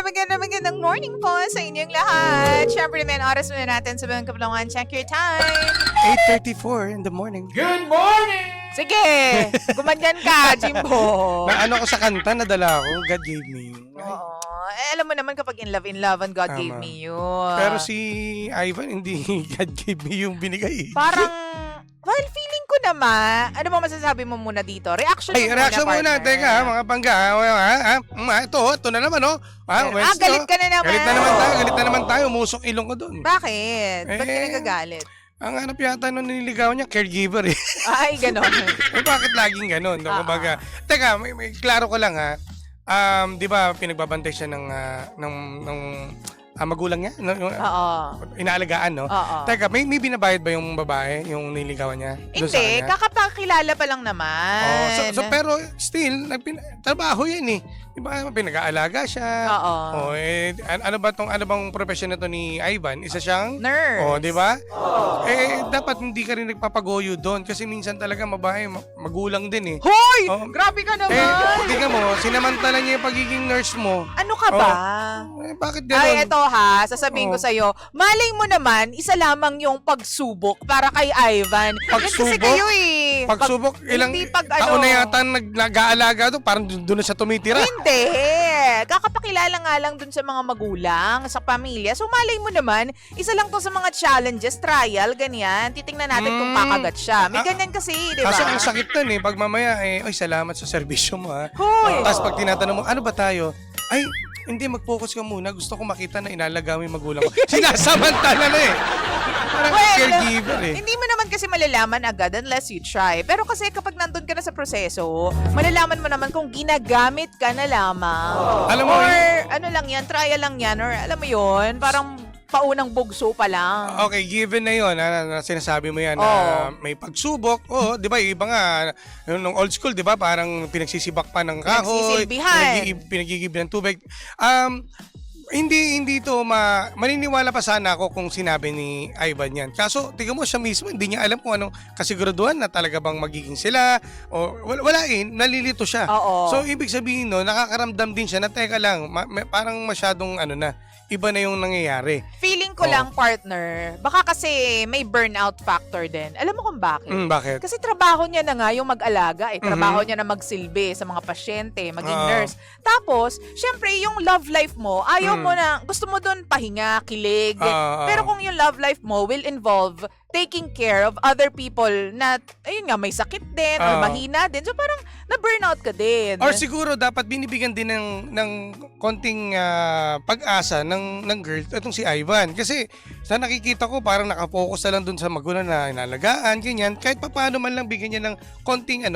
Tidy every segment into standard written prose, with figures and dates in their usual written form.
magandang morning po sa inyong lahat. Siyempre naman, oras muna natin sa mga kapulungan. Check your time. 8:34 in the morning. Good morning! Sige, gumanyan ka, Jimbo. Naano ko sa kanta, nadala ako, God gave me. Oo. Alam mo naman kapag in love, and God Tama. gave me yun. Pero si Ivan, hindi God gave me yung binigay. Parang, well, feeling ko naman, ano ba masasabi mo muna dito? Reaction Ay, mo reaction muna. partner. Teka, mga pangga. Ito na naman, oh. Galit ka na naman. Galit na naman tayo. Umusok ilong ko doon. Bakit? Ba't ka Eh, nagagalit? Ang hanap yata nung nililigaw niya, caregiver eh. Ay, ganon. Bakit laging ganon? No? Kumbaga, teka, may klaro ko lang ha. Di ba pinagbabantay siya ng magulang niya? Oo. Inaalagaan, no? Oo. Teka, may binabayad ba yung babae, yung nililigawan niya? Doon sa Hindi, kanya? kakapakilala pa lang naman. Pero still, trabaho yan eh. Di ba, pinag-aalaga siya. Oo. Ano bang profession na to ni Ivan? Isa siyang? Nurse. Di ba? Dapat hindi ka rin nagpapagoyo doon kasi minsan talaga babae, magulang din eh. Hoy! Oh. Grabe ka naman! Tingnan mo, sinamantala niya yung pagiging nurse mo. Ano ka ba? Bakit gano'n? Ay, eto ha, sasabihin ko sa'yo, malay mo naman, isa lamang yung pagsubok para kay Ivan. Yan kasi Pagsubok? kayo eh. Pagsubok, ilang hindi pag taon na yata nag-aalaga doon, parang doon na siya tumitira. Hindi. Kakapakilala nga lang dun sa mga magulang, sa pamilya. So malay mo naman, isa lang to sa mga challenges, trial, ganyan. Titingnan natin kung kakagat siya. May ganyan kasi, di ba? Kaso ang sakit nun eh, pag mamaya oy, salamat sa serbisyo mo ha. Hoy! Tapos pag tinatanong mo, ano ba tayo? Ay, hindi, mag-focus ka muna. Gusto ko makita na inalaga mo yung magulang ko. Sinasamantala na eh. Parang caregiver eh. Hindi mo naman kasi malalaman agad unless you try. Pero kasi kapag nandun ka na sa proseso, malalaman mo naman kung ginagamit ka na lamang. Alam mo, Or ano lang yan, trial lang yan. Or alam mo yun, parang paunang bugso pa lang. okay, given na yun, na sinasabi mo yan, Oo. na may pagsubok, di ba, iba nga, nung old school, di ba, parang pinagsisibak pa ng kahoy, Pinagsisilbihan. pinagigib ng tubig. Hindi to maniniwala pa sana ako kung sinabi ni Ivan yan. Kaso, tingnan mo siya mismo, hindi niya alam kung anong kasiguraduhan na talaga bang magiging sila, o wala nalilito siya. Oo. So, ibig sabihin no, nakakaramdam din siya na teka lang, parang masyadong iba na yung nangyayari. Feeling ko lang, partner, baka kasi may burnout factor din. Alam mo kung bakit? Bakit? Kasi trabaho niya na nga yung mag-alaga. Trabaho niya na magsilbi sa mga pasyente, maging Oo. nurse. Tapos, syempre, yung love life mo, ayaw mo na, gusto mo doon pahinga, kilig. Pero kung yung love life mo will involve taking care of other people na, ayun nga, may sakit din or mahina din. So, parang na-burnout ka din. Or siguro dapat binibigyan din ng konting pag-asa ng girl itong si Ivan. Kasi sa nakikita ko parang nakapokus na lang dun sa magulang na inalagaan, ganyan. Kahit paano man lang bigyan niya ng konting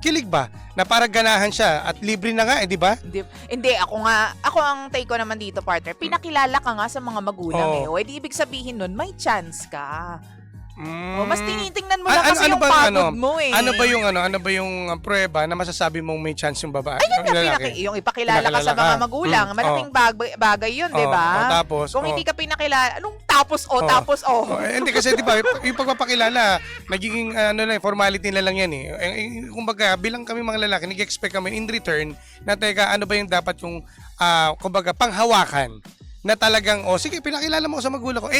kilig ba? Na para ganahan siya at libre na nga di ba? Hindi, ako ang take ko naman dito, partner. Pinakilala ka nga sa mga magulang O edi ibig sabihin nun, may chance ka. Mas tinitingnan mo lang kasi yung pagod mo eh. Ano ba yung prueba na masasabi mong may chance yung babae? Ayun nga, yung ipakilala ka sa mga magulang, malaking bagay yun, di ba? Tapos, kung hindi ka pinakilala, anong tapos Hindi kasi di ba, yung pagpapakilala, nagiging formality na lang yan eh. Kumbaga, bilang kami mga lalaki, nag-expect kami in return na teka, ano ba yung dapat yung, kumbaga, panghawakan na talagang, sige, pinakilala mo sa magulang ko,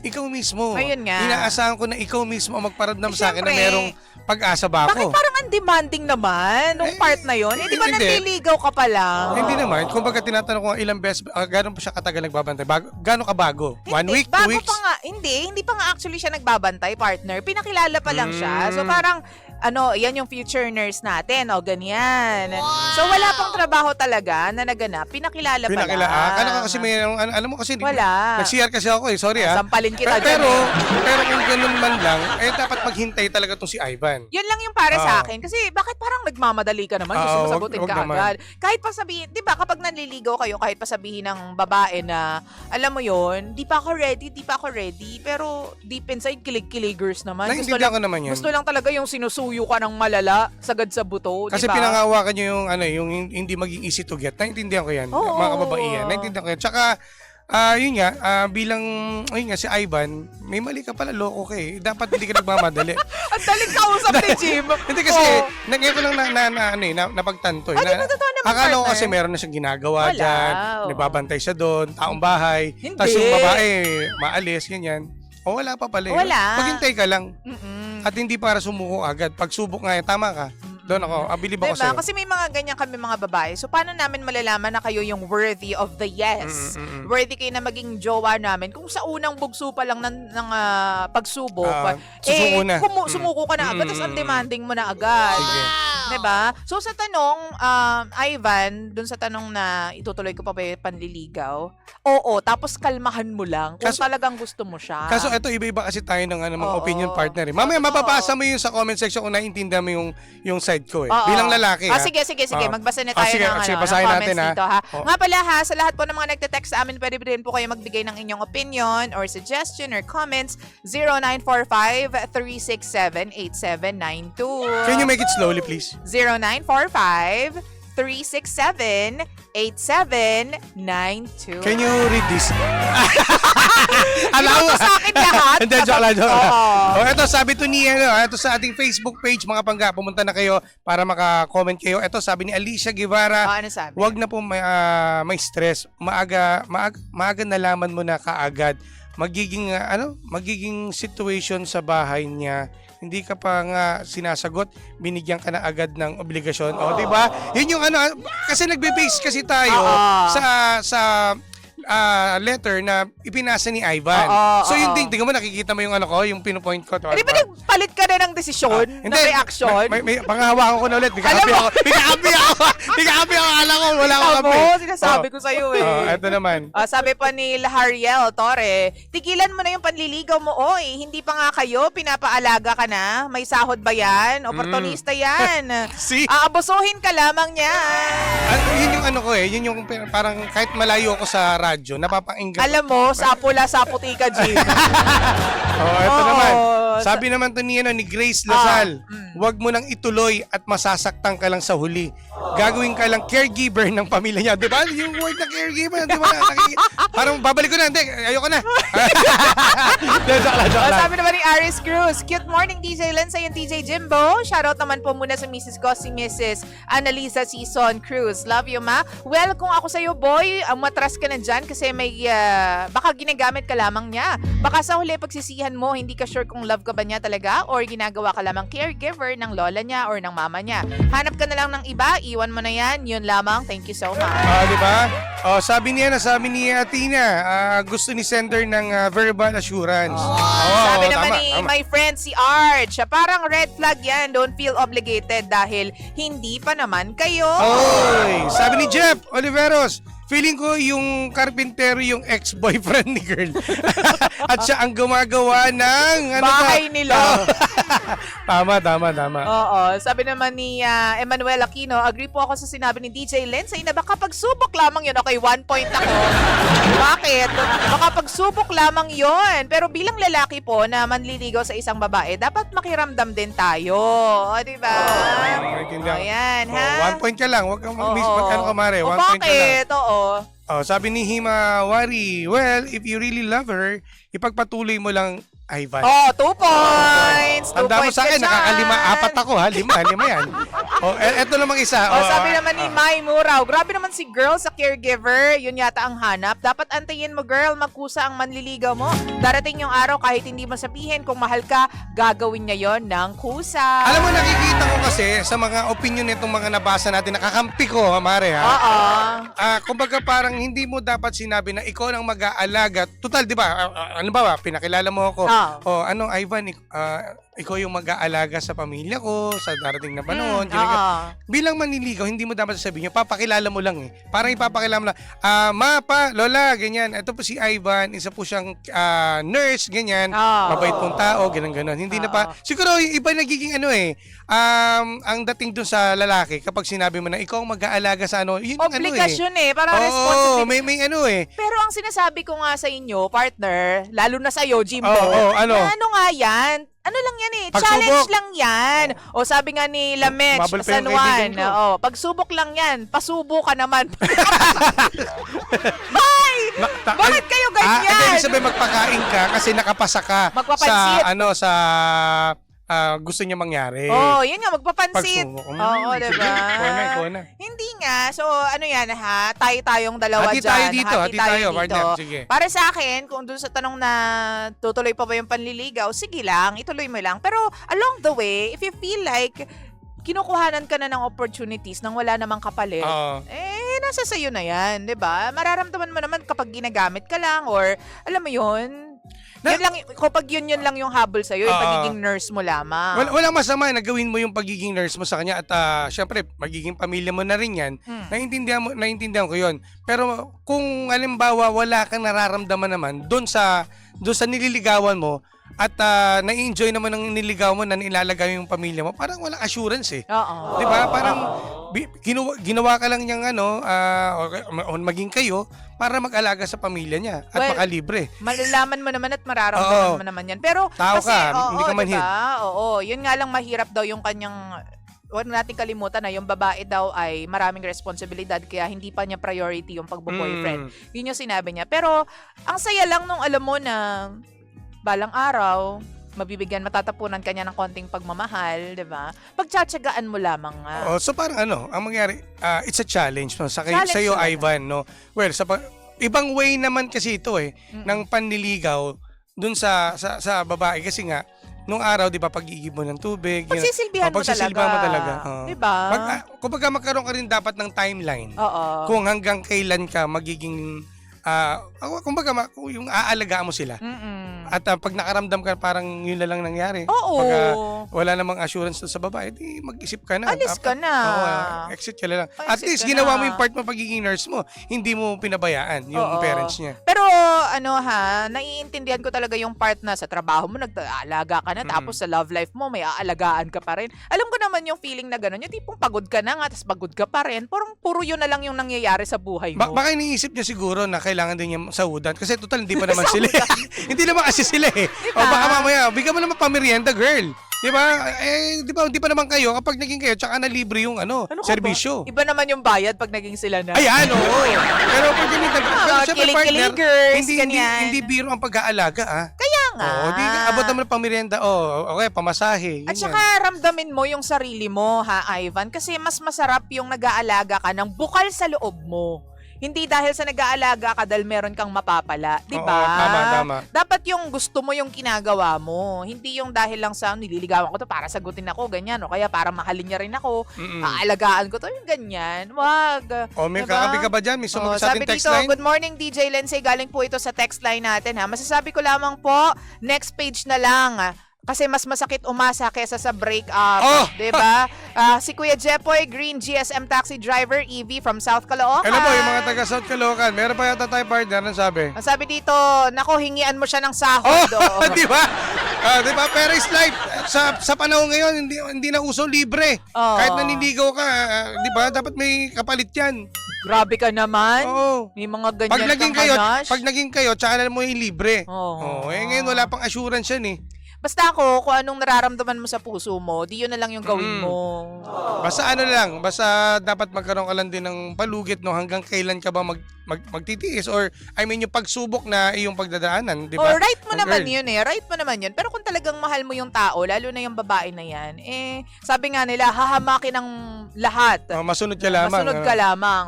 ikaw mismo. Ayun nga. Inaasahan ko na ikaw mismo ang magparamdam sa akin na syempre, merong pag-asa ba bakit ako? parang undemanding naman nung part na yun? Di ba hindi. nandiligaw ka pa lang? Hindi naman. Kumbaga, tinatanong ko ilang beses, gano'n pa siya katagal nagbabantay? Gano'n ka bago? 1 week? 2 bago weeks? pa nga, hindi pa nga actually siya nagbabantay, partner. Pinakilala pa lang siya. So parang, yan yung future nurse natin, ganyan. So wala pang trabaho talaga na naganap. Pinakilala pa lang. Kala ka kasi may, alam mo kasi, Wala. nag-CR kasi ako sorry Sampalin kita pero, dyan. pero kung ganun man lang, dapat maghintay talaga tong si Ivan. Yun lang yung para sa akin. Kasi bakit parang nagmamadali ka naman? Gusto mo sagutin wag ka naman. agad. Kahit pa sabihin, di ba kapag nanliligaw kayo, kahit pa sabihin ng babae na, alam mo yon, di pa ako ready. Pero deep inside, kilig-kiligers naman. Naiintindihan ko naman yan. Gusto lang talaga yung sinusuyo ka ng malala, sagad sa buto. Kasi diba? pinangawakan nyo yung hindi maging easy to get. Naiintindihan ko yan, Oo. mga kababaihan. Naiintindihan ko yan. Tsaka, Yun nga, ayun nga, si Ivan, may mali ka pala, loko ka eh. Dapat hindi ka nagmamadali. Ang daling kausap ni Jim. Hindi kasi, ngayon ko lang napagtanto. Di ba totoo naman, Akala ko partner? kasi meron na siyang ginagawa Wala, dyan. oo. Nagbabantay siya doon, taong bahay. Hindi. Tapos yung babae, maalis, ganyan. O wala pa pala. Wala. Maghintay ka lang. Mm-mm. At hindi para sumuko agad. Pag subok nga, tama ka. Doon ako, abilib ako sa'yo. Kasi may mga ganyan kami mga babae. So, paano namin malalaman na kayo yung worthy of the yes? Worthy kayo na maging jowa namin. Kung sa unang bugso pa lang ng pagsubok, susuko na. sumuko ka na agad, tapos ang demanding mo na agad. Sige. Diba? So, sa tanong, Ivan, dun sa tanong na itutuloy ko pa ba yung panliligaw, oo, tapos kalmahan mo lang kung talagang gusto mo siya. Kaso ito, iba-iba kasi tayo ng mga Oo. opinion partner. Eh. Mamaya, mapapasa mo yun sa comment section kung naiintindihan mo yung side ko eh. Oo. Bilang lalaki. Sige. Magbasa na tayo sige, ng, sige, ng basahin comments natin, ha? dito, ha? Oo. Nga pala, ha, sa lahat po ng mga nagte-text sa amin, pwede rin po kayo magbigay ng inyong opinion or suggestion or comments. 0945-367-8792. Can you make it slowly, please? 0945-367-8792. Can you read this? Ito sa akin lahat. Hindi, joke lang. Oo. Ito, sabi to ni, ito sa ating Facebook page, mga pangga, pumunta na kayo para maka-comment kayo. Ito, sabi ni Alicia Guevara, Ano sabi? wag na po may stress. Maaga nalaman mo na kaagad. Magiging situation sa bahay niya. Hindi ka pa nga sinasagot, binigyan ka na agad ng obligasyon. O, di ba? Yun yung kasi nagbe-base kasi tayo sa letter na ipinasa ni Ivan. So yung tingnan mo, nakikita mo yung yung pinupoint ko. Di ba nagpalit ka na ng desisyon, ng reaction? May panghahawakan ko na ulit. Bigla-api ako. Alam ko, wala akong kape. Sinasabi ko sa'yo eh. Ito naman. Sabi pa ni Lahariel Torre, tigilan mo na yung panliligaw mo, oy. Hindi pa nga kayo, pinapaalaga ka na. May sahod ba yan? Oportunista yan. See? Aabusuhin ka lamang niya. Yun yung yun yung parang kahit malayo ako sa radyo, napapakinggan. Alam mo, sapula sa puti ka, Jim. Ito naman. Sabi naman to ni Grace Lasal, wag mo nang ituloy at masasaktan ka lang sa huli. Gagawin ka lang caregiver ng pamilya niya. Di ba? Yung word na caregiver, di ba? Parang babalik ko na. Hindi, ayoko na. Sabi naman ni Aris Cruz, cute morning DJ Lensa yung DJ Jimbo. Shoutout naman po muna sa Mrs. ko, si Mrs. Annalisa Season Cruz. Love you, ma. Well, kung ako sa'yo, boy, matras ka na dyan kasi may, baka ginagamit ka lamang niya. Baka sa huli pagsisihan mo, hindi ka sure kung love ka ba niya talaga or ginagawa ka lamang caregiver ng lola niya or ng mama niya. Hanap ka na lang ng iba, iwan mo na yan. Yun lamang. Thank you so much. Di ba? Sabi ni Tina, gusto ni sender ng verbal assurance. Sabi naman ni my friend si Arch, parang red flag yan. Don't feel obligated dahil hindi pa naman kayo. Sabi ni Jeff Oliveros, feeling ko yung karpintero yung ex-boyfriend ni girl. At siya ang gumagawa ng bahay nila. Tama. Oo. Sabi naman ni Emmanuel Aquino, agree po ako sa sinabi ni DJ Lensay na baka pagsubok lamang yun. Okay, 1 point ako. Bakit? Baka pagsubok lamang yun. Pero bilang lalaki po na manliligaw sa isang babae, dapat makiramdam din tayo. O, diba? Ayan, ha? 1 point ka lang. Huwag kang mag-miss. Kamare. 1 point ka lang. Bakit? Oo. Sabi ni Himawari, well, if you really love her, ipagpatuloy mo lang, Ivan. 2 points. 2 Tanda mo points sa akin, ka dyan. nakakalima, 4 ako ha, 5 yan. Eto namang isa. Sabi naman ni Mai Muraw, grabe naman si girl sa caregiver, yun yata ang hanap. Dapat antayin mo girl, magkusa ang manliligaw mo. Darating yung araw kahit hindi mo sabihin kung mahal ka, gagawin niya yon ng kusa. Alam mo, nakikita ko kasi sa mga opinion nitong mga nabasa natin, nakakampi ko, Mare ha. Kumbaga parang hindi mo dapat sinabi na ikaw ang mag-aalaga. Total, di ba? Ano ba? Pinakilala mo ako. Ivan, ikaw yung mag-aalaga sa pamilya ko, sa darating na panahon. Bilang manliligaw, hindi mo dapat sasabihin, papakilala mo lang eh. Parang ipapakilala mo lang, lola, ganyan. Ito po si Ivan, isa po siyang nurse, ganyan. Mabait pong tao, ganun. Hindi na pa. Siguro, iba nagiging ang dating dun sa lalaki, kapag sinabi mo na ikaw ang mag-aalaga sa yun obligasyon parang responsibility. may Pero ang sinasabi ko nga sa inyo, partner, lalo na sa'yo, Jimbo, ano nga yan, ano lang yan eh, Pagsubok. challenge lang yan. O sabi nga ni Lamech, Bubble pa San yung Juan, kaibigan ko. pagsubok lang yan, pasubo ka naman. Ay! Bakit kayo ganyan? Hindi, ibig sabihin magpakain ka kasi nakapasa ka Magpapansit. sa gusto niya mangyari. Yun nga, magpapansit. Pagsubok. Oo, diba? Ikaw na. Hindi nga. So, ano yan ha? Tayong dalawa Hati dyan. tayo dito, hati tayo, partner. Sige. Para sa akin, kung dun sa tanong na tutuloy pa ba yung panliligaw, sige lang, ituloy mo lang. Pero along the way, if you feel like kinukuhanan ka na ng opportunities nang wala namang kapalit, Oo. nasa sayo na yan, di ba? Mararamdaman mo naman kapag ginagamit ka lang or, alam mo yun, yun lang, kapag yun lang yung habol sa'yo, yung pagiging nurse mo lamang. Walang masama na gawin mo yung pagiging nurse mo sa kanya at syempre, magiging pamilya mo na rin yan. Naintindihan ko yun. Pero kung halimbawa wala kang nararamdaman naman doon sa nililigawan mo at na-enjoy naman ng niligaw mo na nilalagay yung pamilya mo, parang walang assurance eh. Oo. 'Di ba? Parang ginawa ka lang niyang o maging kayo para mag-alaga sa pamilya niya at makalibre. Malalaman mo naman at mararamdaman mo naman yan. Pero tao kasi, ka, hindi ka manhid. Diba? Oo, yun nga lang mahirap daw yung kanyang, huwag natin kalimutan na yung babae daw ay maraming responsibilidad kaya hindi pa niya priority yung pagbo-boyfriend. Yun yung sinabi niya. Pero ang saya lang nung alam mo na balang araw, matatapunan ka niya ng konting pagmamahal, di ba? Pagtsatsagaan mo lamang nga. So parang ang mangyari, it's a challenge no, sa'yo, talaga. Ivan, no? Well, ibang way naman kasi ito ng panliligaw dun sa babae kasi nga, nung araw, di ba, pag-iigib mo ng tubig. Pagsisilbihan mo talaga. Di ba? Kumbaga magkaroon ka rin dapat ng timeline. Oo. Kung hanggang kailan ka magiging, kumbaga, yung aalagaan mo sila. At pag nakaramdam ka parang yun na lang nangyari. Oo. Pag wala namang assurance sa babae, di mag-isip ka na. Alis ka na. Exit ka na lang. Exit At least ka ginawa na. mo yung part mo pagiging nurse mo. Hindi mo pinabayaan yung parents niya. Pero naiintindihan ko talaga yung part na sa trabaho mo nag-aalaga ka na tapos sa love life mo may aalagaan ka pa rin. Alam ko naman yung feeling na gano'n, yung tipong pagod ka na nga tapos pagod ka pa rin. Puro yun na lang yung nangyayari sa buhay mo. Baka iniisip niya siguro na kailangan din niya sahudan kasi total hindi pa naman sila. Hindi naman kasi sila eh. Diba? O baka mamaya, bigyan mo naman pamerienda, girl. Di ba? Di ba, hindi pa naman kayo kapag naging kayo tsaka na libre yung Ano ka serbisyo. ba? Iba naman yung bayad pag naging sila na. Ayan, oo. Pero pag Kilig-kiligers, hindi biro ang pag-aalaga, Kaya nga. Di abot naman ng pamerienda. Okay, pamasahe. At saka ramdamin mo yung sarili mo, Ivan. Kasi mas masarap yung nag-aalaga ka ng bukal sa loob mo. Hindi dahil sa nag-aalaga ka dahil meron kang mapapala. Di ba? Oo, tama. Dapat yung gusto mo yung ginagawa mo. Hindi yung dahil lang sa nililigawan ko to para sagutin ako, ganyan. O kaya para mahalin niya rin ako. Aalagaan ko to, yung ganyan. Wag. May Diba? kakabi ka ba dyan? May sumagot sa ating Sabi text dito, line? good morning DJ Lindsay. Galing po ito sa text line natin. Masasabi ko lamang po, next page na lang. Kasi mas masakit umasa kesa sa breakup. Diba? Si Kuya Jepoy Green, GSM taxi driver, EV from South Caloocan. Ano po, yung mga taga South Caloocan, meron pa yata tayo partner, anong sabi? Ang sabi dito, nako, hingian mo siya ng sahod. Di ba? Di ba? Pero is life, sa panahon ngayon, hindi na uso libre. Kahit naniligaw ka, di ba? Dapat may kapalit yan. Grabe ka naman. Oo. May mga ganyan Pag naging kayo, tsaka na mo yung libre. Ngayon wala pang assurance yan eh. Basta ako, kung anong nararamdaman mo sa puso mo, di yun na lang yung gawin mo. Basta dapat magkaroon ka lang din ng palugit no hanggang kailan ka ba magtitiis or yung pagsubok na iyong pagdadaanan, di ba? Right mo naman yun eh. Right mo naman yun. Pero kung talagang mahal mo yung tao, lalo na yung babae na yan, sabi nga nila, hahamakin ng lahat. Masunod ka lamang. Masunod ka lamang.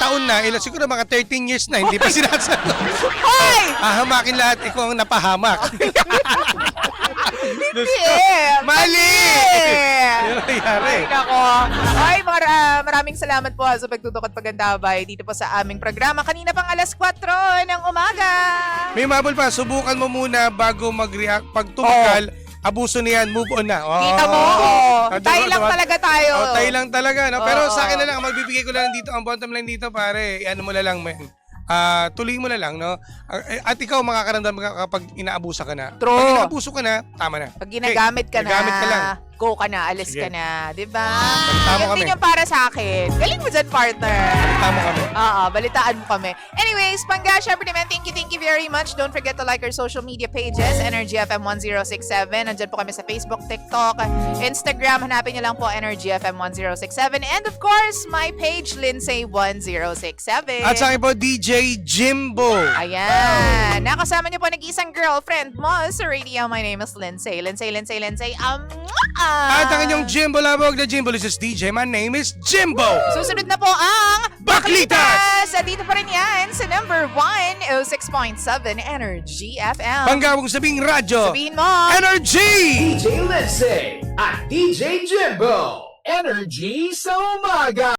Taon na. Siguro mga 13 years na, hindi pa sinasagot. Hoy! Hahamakin lahat, ikaw ang napahamak. Mali! Yun nangyari. Ay, nako. Ay, maraming salamat po sa pagtutok at pagandabay dito po sa aming programa. Kanina pang alas 4 ng umaga. May mabul pa, subukan mo muna bago mag-react. Pag tumagal, abuso niyan, move on na. Kita mo? Tayo lang talaga tayo. Tayo lang talaga. No? Pero sa akin na lang, magbibigay ko lang dito, ang bottom line dito, pare, ano mo na lang, man. Tuloy mo na lang, no? At ikaw makakaramdam ka kapag inaabusa ka na. True. Pag inaabuso ka na, tama na. Pag ginagamit ka na. Ginagamit ka lang. go ka na, alis Sige. ka na. Diba? Balita mo Yun kami. din yung para sa akin. Galing mo dyan, partner. Tama kami. Oo, balitaan mo kami. Anyways, Pangga, syempre naman, thank you very much. Don't forget to like our social media pages, Energy FM 1067. Nandyan po kami sa Facebook, TikTok, Instagram. Hanapin nyo lang po Energy FM 1067. And of course, my page, Lindsay 1067. At sa akin po, DJ Jimbo. Ayan. Nakasama niyo po nag-isang girlfriend mo sa radio. My name is Lindsay. Lindsay. At ang inyong Jimbo Labog na Jimbo is DJ. My name is Jimbo. Susunod na po ang Baklitas! At dito pa rin yan sa number 106.7 Energy FM. Panggawang sabing radyo. Sabihin mo. Energy! DJ Lindsay at DJ Jimbo. Energy sa umaga.